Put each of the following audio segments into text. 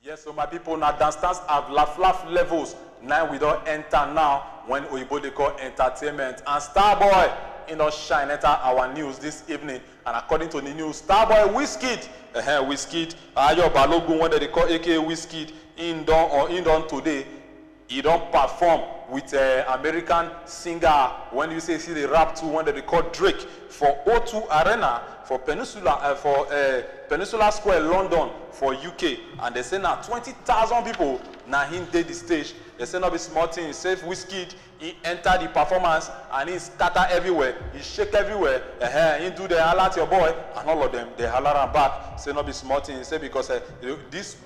Yes, so my people, now dance have laugh levels. Now we don't enter now when Oyibo they call entertainment. And Starboy, shine enter our news this evening. And according to the news, Starboy Wizkid, Wizkid, Ayo Balogun, when they call AKA Wizkid, in done today, he don't perform with American singer. When you say see the rap too, when they call Drake for O2 Arena for Peninsula Square, London for UK, and they say now 20,000 people now him did the stage. They say not be small thing. He said Wizkid, he entered the performance and he scatter everywhere, he shake everywhere. He do the holler at your boy, and all of them they holler and back. Say not be small thing. He say because this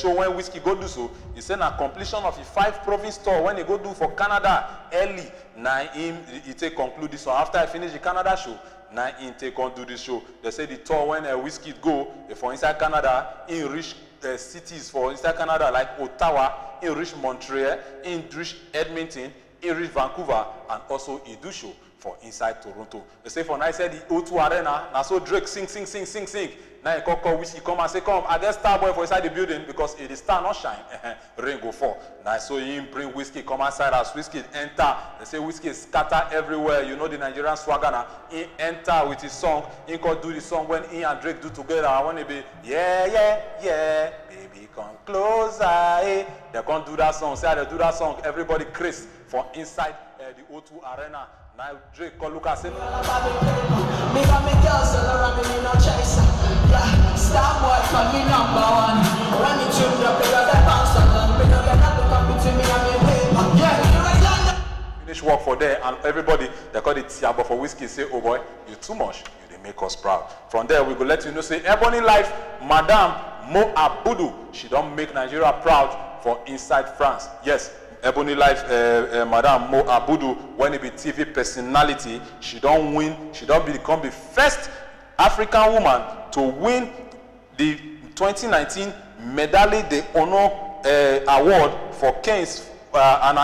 show when Wizkid go do so, he said na completion of the 5 province tour when he go do for Canada early. Now he take conclude this one after I finish the Canada show. Now he take on do this show. They say the tour when Wizkid go for inside Canada, he reach cities for inside Canada like Ottawa, he reach Montreal, he reach Edmonton, he reach Vancouver, and also he do show for inside Toronto. They say for now, I said the O2 Arena, now so Drake sing. Now he call Wizkid come and say, come, I get Starboy for inside the building because it is star not shine. Rain go fall. Now so he bring Wizkid come outside as Wizkid enter. They say Wizkid scatter everywhere. You know the Nigerian swagger now. He enter with his song. He can do the song when he and Drake do together. I want to be, yeah, baby come closer. They can't do that song. Say they do that song. Everybody crazy for inside the O2 Arena. Now Drake call look and say, Starboy for me #1. Run it to the because I bounce on them. Because they're not coming to me, I'm in paper. Finish work for there, and everybody they call it Tiabo for Wizkid say, oh boy, you too much, you they make us proud. From there we go let you know say Ebony Life, Madame Mo Abudu, she don't make Nigeria proud for inside France. Yes, Ebony Life, Madame Mo Abudu, when it be TV personality, she don't win, she don't become the first African woman to win the 2019 Médaille d'Honneur award for Cannes and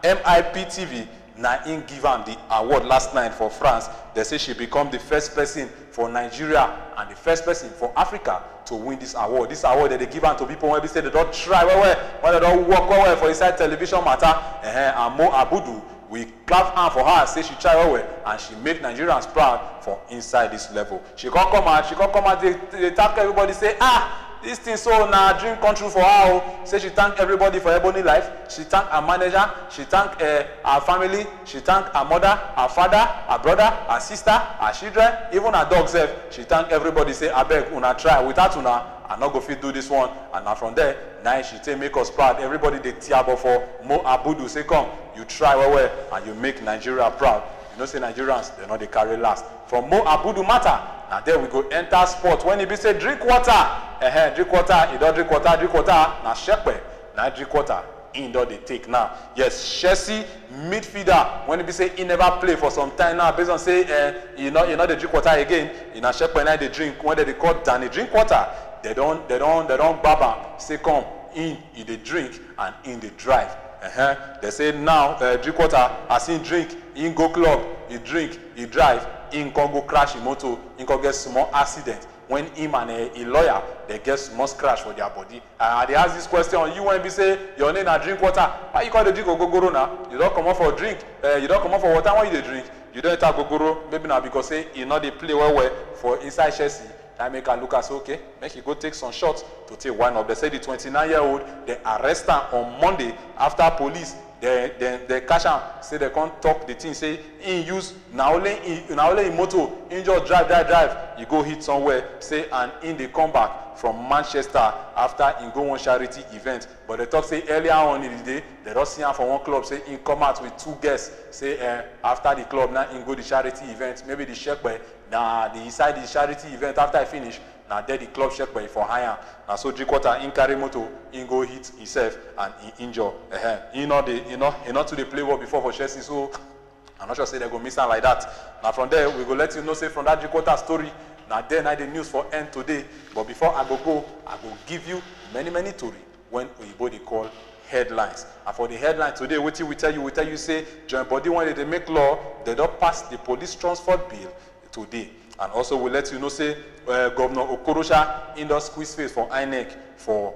MIP TV. Now in give her the award last night for France. They say she become the first person for Nigeria and the first person for Africa to win this award. This award that they give to people when they say they don't try when they don't work well for inside television matter. And Mo Abudu, we clap hand for her, say she try well, and she make Nigerians proud for inside this level. She can't come out, they thank everybody, say, this thing so now dream come true for her. Say she thank everybody for Ebony Life. She thank her manager, she thank her family, she thank her mother, her father, her brother, her sister, her children, even her dog self. She thank everybody, say, I beg, una try. Without una, I not go fit do this one. And now from there, now she take make us proud. Everybody they tiabo for Mo Abudu. Say, come, you try well, and you make Nigeria proud. You know, say Nigerians, they know they carry last. From Mo Abudu matter, now there we go enter sport. When he be say drink water, drink water, he don't drink water, now shepe, now drink water, in do they take now. Yes, Chelsea midfielder, when he be say he never play for some time now, based on say, you know they drink water again, in a shepe now they drink, when they call Danny drink water, they don't baba, say come, in they drink, and in they drive. They say now drink water, as in drink, in go club, he drink, he drive, in can go crash in motor, in can get small accident. When him and a lawyer, they get small crash for their body. They ask this question, you want to say your name is drink water, why you call the drink gogoro now? You don't come out for drink, you don't come out for water when you drink. You don't enter gogoro, maybe now because say you know they play well for inside Chelsea. I make a look and say, okay, make you go take some shots to take one up. They say the 29-year-old, they arrest her on Monday after police. They catch him, say they can't talk the thing, say in use, now only in motor, in just drive, you go hit somewhere, say, and in they come back from Manchester after in go one charity event. But they talk, say, earlier on in the day, they don't see him for one club, say, in come out with 2 guests, say, after the club, now in go the charity event, maybe the check by, now the inside the charity event, after I finish, now there the club check by for hire. Now so 3/4 in carry motor, in go hit himself and he injure. He not to the play well before for Chelsea, so I'm not sure say they go miss out like that. Now from there we go let you know say from that 3/4 story. Now there now the news for end today. But before I go give you many story when Oyibo they call headlines. And for the headline today, what we tell you say join body when they make law, they don't pass the police transport bill today. And also we'll let you know say Governor Okorosha in the squeeze face for INEC for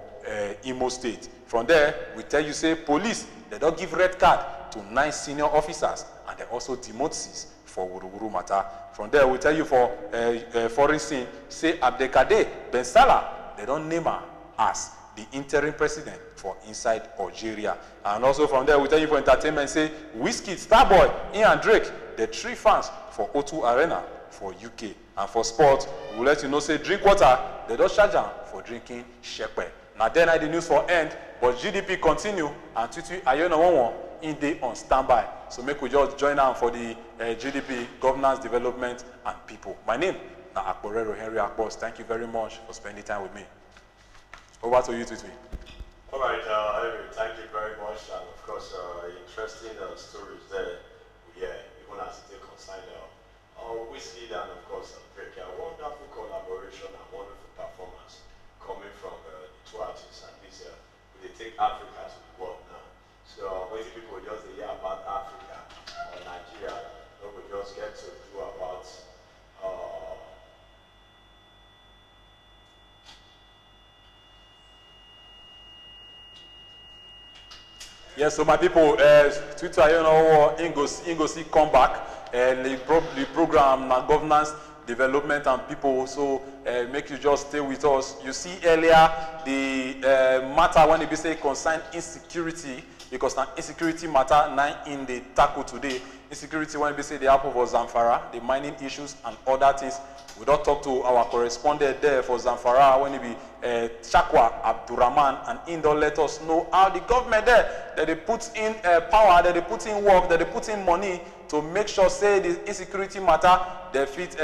Imo State. From there, we tell you, say, police, they don't give red card to 9 senior officers, and they also demote 6 for Wuru matter. From there, we tell you for foreign scene, say Abdelkader Ben Salah, they don't name her as the interim president for inside Algeria. And also from there, we tell you for entertainment, say Whiskey, Starboy, Ian Drake, the 3 fans for O2 Arena for UK. And for sport, we'll let you know, say drink water, they don't charge them for drinking shepe. Now then, the news for end, but GDP continue, and TWITWI AYENOWOWON in day on standby. So make we just join them for the GDP, governance, development, and people. My name is Akborero Henry Akbos. Thank you very much for spending time with me. Over to you, TWITWI. All right, thank you very much, and of course, interesting stories there. Yeah, even as it concerns Whiskey and of course Drake. A wonderful collaboration and wonderful performance coming from the 2 artists, and this they take Africa to the world now. So when people just hear about Africa or Nigeria, they will just get to do about yes, so my people, TWITWI AYENOWOWON, Ingo come back, the program, governance, development, and people. So make you just stay with us. You see earlier the matter when it say concern insecurity, because now insecurity matter now in the tackle today. Insecurity when we say the apple for Zamfara, the mining issues and other things. We don't talk to our correspondent there for Zamfara when it be Chakwa Abdurrahman, and in don't let us know how the government there that they put in power, that they put in work, that they put in money to make sure say the insecurity matter they fit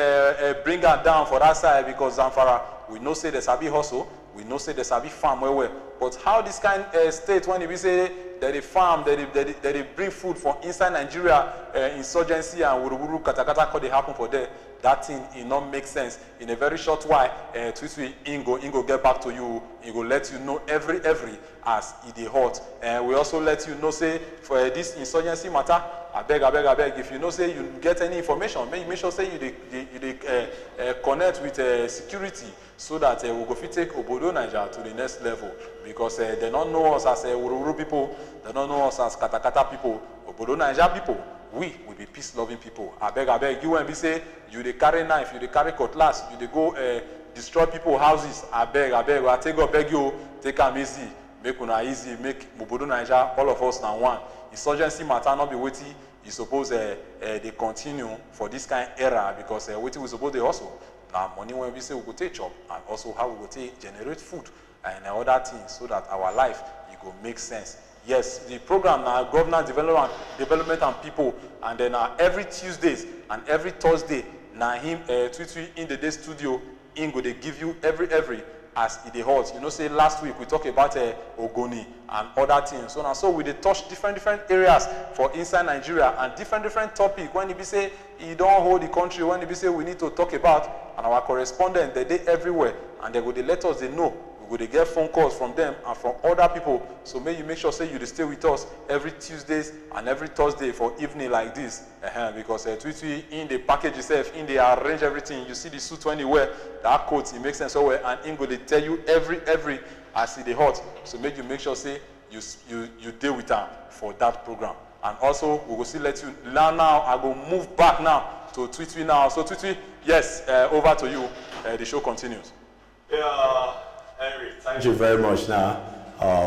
bring her down for that side, because Zamfara we know say there's a big hustle, we know say there's a big farm where but how this kind state when we say that they farm, that they bring food from inside Nigeria, insurgency and wuru katakata they happen for there. That thing it not make sense. In a very short while, TWITWI Ingo get back to you. He will let you know every as it is hot. And we also let you know say for this insurgency matter, I beg. If you know say you get any information, make sure say you connect with security, so that we go fit take Obodo Niger to the next level, because they don't know us as Ururu people, they don't know us as Katakata people, Obodo Niger people. We will be peace-loving people. I beg. You when we say you they carry knife, you they carry cutlass, you they go destroy people's houses. I beg. I beg you, take them easy, make una easy, make Obodo Niger all of us now one. Insurgency matter not be waiting. You suppose they continue for this kind of era, because waiting we suppose they also now money when we say we go take job, and also how we go take generate food and other things, so that our life it go make sense. Yes, the program now governance, development and people, and then every Tuesdays and every Thursday now him TWITWI in the day studio Ingo they give you every as it is hot. You know, say last week we talked about Ogoni and other things. So now we they touch different areas for inside Nigeria, and different topic. When it be say you don't hold the country, when it be say we need to talk about, and our correspondent they everywhere, and they go they let us they know. We go to get phone calls from them and from other people. So may you make sure say you stay with us every Tuesdays and every Thursday for evening like this. Because TWITWI in the package itself, in they arrange everything. You see the suit when you wear, that coat, it makes sense so well, and Ingo they tell you every as it is hot. So make you make sure say you deal with them for that program. And also we will still let you now I go move back now to TWITWI now. So TWITWI, yes, over to you. The show continues. Yeah. Henry, thank you very much. Now,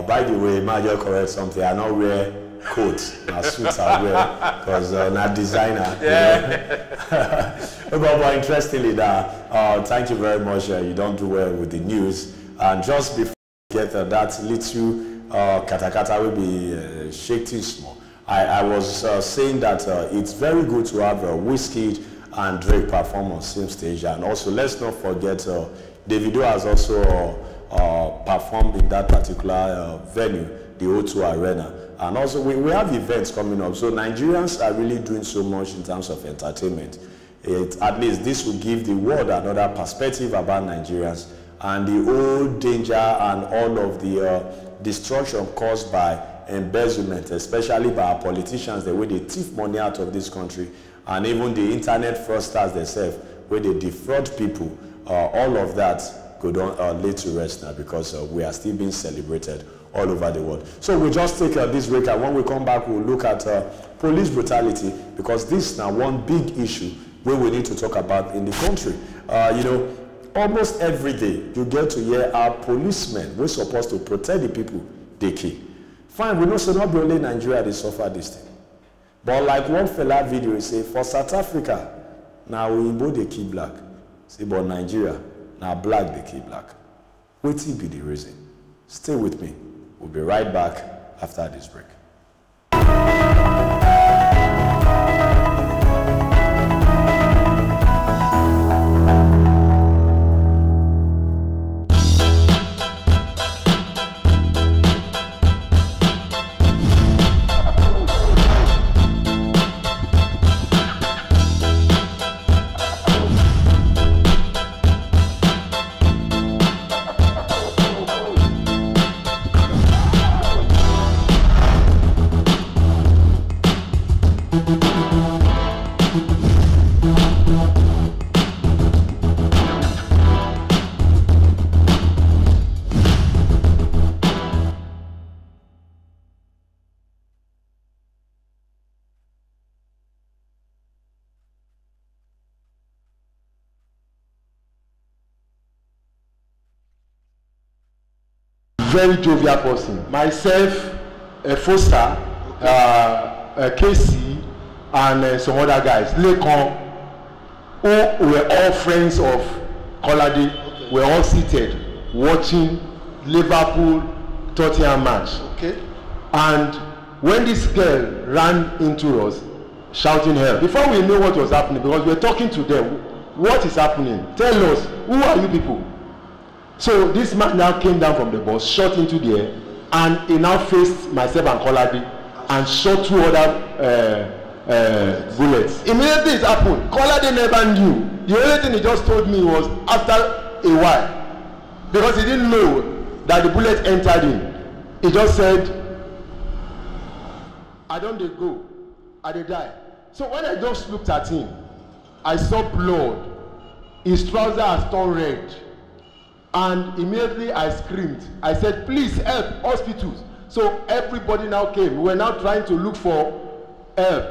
by the way, might just correct something. I don't wear coats, my suits I wear, because not designer. Yeah. But interestingly, that thank you very much. You don't do well with the news. And just before we get that little katakata will be shaking small. I was saying that it's very good to have Whiskey and Drake perform on same stage, and also let's not forget Davido has also performed in that particular venue, the O2 Arena. And also we have events coming up. So Nigerians are really doing so much in terms of entertainment. At least this will give the world another perspective about Nigerians, and the old danger and all of the destruction caused by embezzlement, especially by our politicians, the way they thief money out of this country, and even the internet fraudsters themselves, where they defraud people, all of that go down laid to rest now, because we are still being celebrated all over the world. So we'll just take this break, and when we come back, we'll look at police brutality, because this is now one big issue where we need to talk about in the country. You know, almost every day you get to hear our policemen, we're supposed to protect the people they kill. Fine, we know so not only Nigeria they suffer this thing. But like one fella video, he say, for South Africa, now we both they kill black. See, but Nigeria, now black they kill black. What will be the reason? Stay with me. We'll be right back after this break. Very jovial person. Myself, Foster, Casey, and some other guys. Lekon, who were all friends of Kolade, okay. Were all seated watching Liverpool-Tottenham match. Okay. And when this girl ran into us, shouting help, before we knew what was happening, because we were talking to them, what is happening? Tell us, who are you people? So this man now came down from the bus, shot into the air, and he now faced myself and Kolade and shot 2 other bullets. Immediately it happened. Kolade never knew. The only thing he just told me was after a while, because he didn't know that the bullet entered him. He just said, I don't dey go, I dey die. So when I just looked at him, I saw blood. His trouser has turned red. And immediately I screamed. I said, please help, hospitals. So everybody now came. We were now trying to look for help,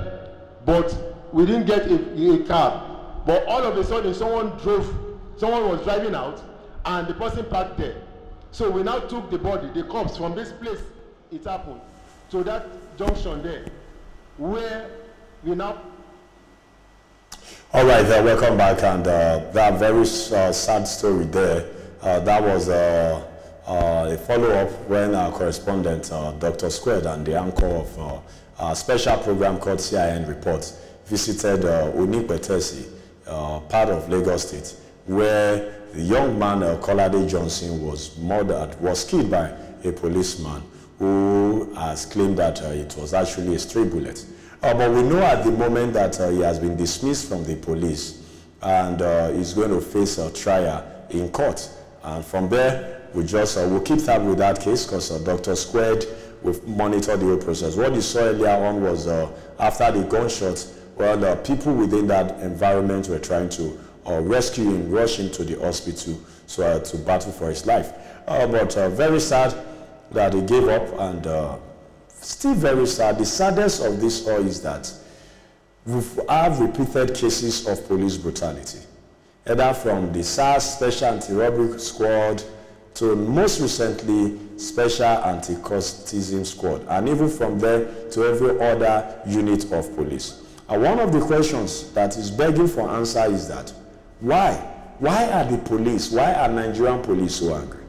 but we didn't get a cab. But all of a sudden, someone was driving out, and the person parked there. So we now took the body, the corpse, from this place it happened, to that junction there, where we now... All right, welcome back, and that very sad story there. That was a follow-up when our correspondent, Dr. Squared, and the anchor of a special program called CIN Reports visited Onipetesi, part of Lagos State, where the young man, Kolade Johnson, was killed by a policeman who has claimed that it was actually a stray bullet. But we know at the moment that he has been dismissed from the police and is going to face a trial in court. And from there, we'll keep tab with that case, because Dr. Squared will monitor the whole process. What you saw earlier on was after the gunshots, well, people within that environment were trying to rescue him, rush him to the hospital to battle for his life. But very sad that he gave up, and still very sad. The saddest of this all is that we have repeated cases of police brutality, either from the SARS Special Anti-Robbery Squad to most recently Special Anti-Cultism Squad, and even from there to every other unit of police. And one of the questions that is begging for answer is that why are the police, why are Nigerian police so angry?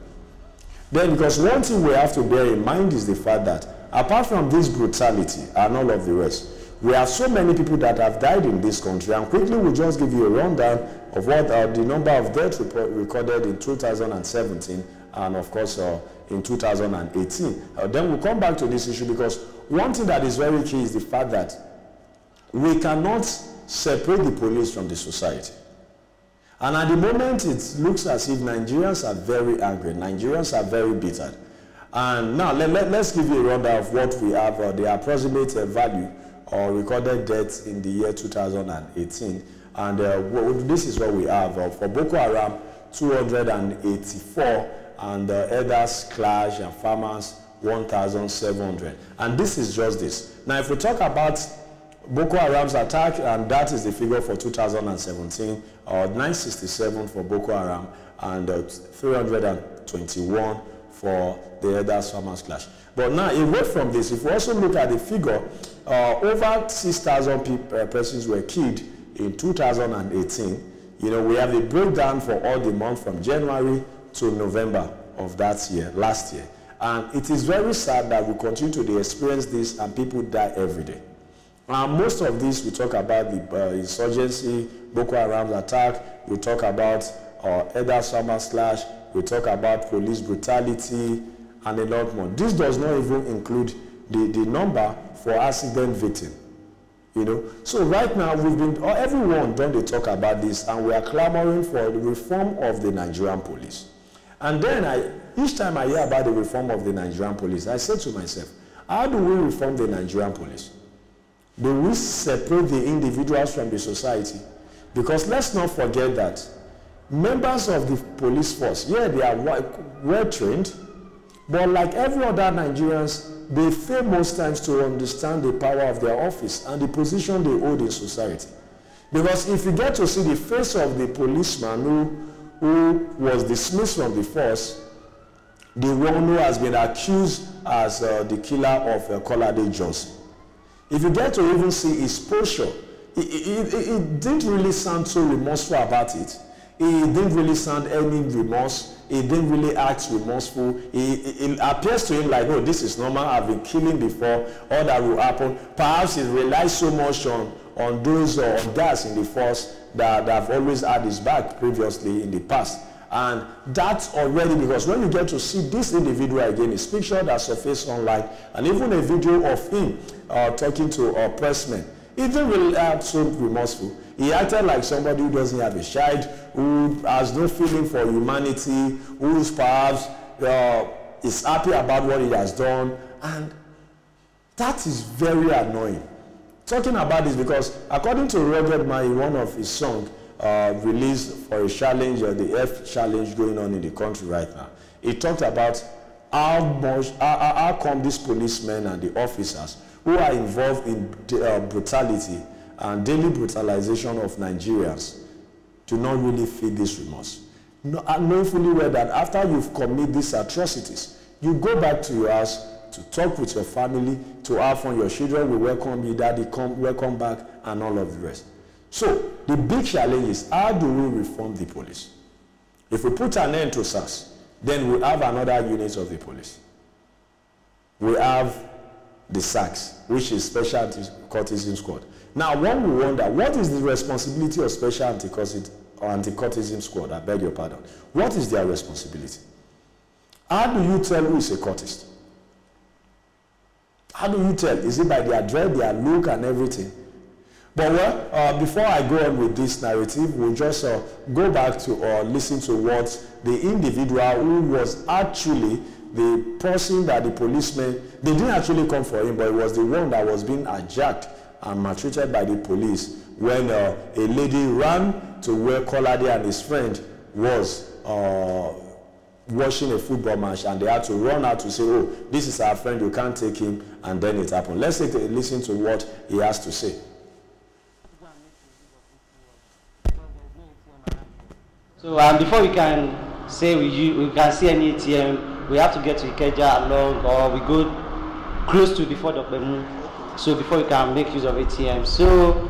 Then, because one thing we have to bear in mind is the fact that apart from this brutality and all of the rest, we have so many people that have died in this country, and quickly we'll just give you a rundown of what the number of deaths recorded in 2017 and of course in 2018. Then we'll come back to this issue, because one thing that is very key is the fact that we cannot separate the police from the society. And at the moment, it looks as if Nigerians are very angry, Nigerians are very bitter. And now let's give you a rundown of what we have, the approximate value or recorded deaths in the year 2018. And this is what we have. For Boko Haram, 284, and others clash and farmers 1,700. And this is just this. Now, if we talk about Boko Haram's attack, and that is the figure for 2017, 967 for Boko Haram and 321 for the others farmers clash. But now, away from this, if we also look at the figure, over 6,000 persons were killed in 2018. You know, we have a breakdown for all the months from January to November of that year, last year. And it is very sad that we continue to experience this and people die every day. Most of this, we talk about the insurgency, Boko Haram's attack, we talk about Edda Summer Slash, we talk about police brutality, and a lot more. This does not even include the number for accident victims. You know, so right now we've been, everyone don't they talk about this, and we are clamoring for the reform of the Nigerian police. And then each time I hear about the reform of the Nigerian police, I say to myself, how do we reform the Nigerian police? Do we separate the individuals from the society? Because let's not forget that members of the police force, yeah, they are well trained, but like every other Nigerians, they fail most times to understand the power of their office and the position they hold in society. Because if you get to see the face of the policeman who was dismissed from the force, the one who has been accused as the killer of Kolade Johnson, if you get to even see his posture, it didn't really sound so remorseful about it. He didn't really sound any remorse. He didn't really act remorseful. It appears to him like, oh, this is normal. I've been killing before. All that will happen. Perhaps he relies so much on those guys in the force that have always had his back previously in the past. And that's already, because when you get to see this individual again, his picture that surfaced online, and even a video of him talking to pressmen, he didn't really act so remorseful. He acted like somebody who doesn't have a child, who has no feeling for humanity, who perhaps is happy about what he has done. And that is very annoying. Talking about this because according to Rugged Man, one of his songs released for a challenge, the F challenge going on in the country right now, he talked about how come these policemen and the officers who are involved in brutality and daily brutalization of Nigerians do not really feel this remorse. Knowing fully well that after you've committed these atrocities, you go back to your house to talk with your family, to have fun. Your children will welcome you, daddy, welcome back, and all of the rest. So the big challenge is, how do we reform the police? If we put an end to SARS, then we'll have another unit of the police. We have the SACS, which is Special Anti-Courtesan Squad. Now, one will wonder, what is the responsibility of Special Anti-Courtesan Squad? I beg your pardon. What is their responsibility? How do you tell who is a courtist? How do you tell? Is it by their dread, their look, and everything? But well, before I go on with this narrative, we'll just go back to listen to what the individual who was actually the person that the policemen, they didn't actually come for him, but it was the one that was being hijacked and maltreated by the police when a lady ran to where Kolade and his friend was watching a football match, and they had to run out to say, oh, this is our friend, you can't take him, and then it happened. Let's take a listen to what he has to say. So before we can say we can see any ATM, we have to get to Ikeja along, or we go close to before Dr. Mu. So before we can make use of ATM. So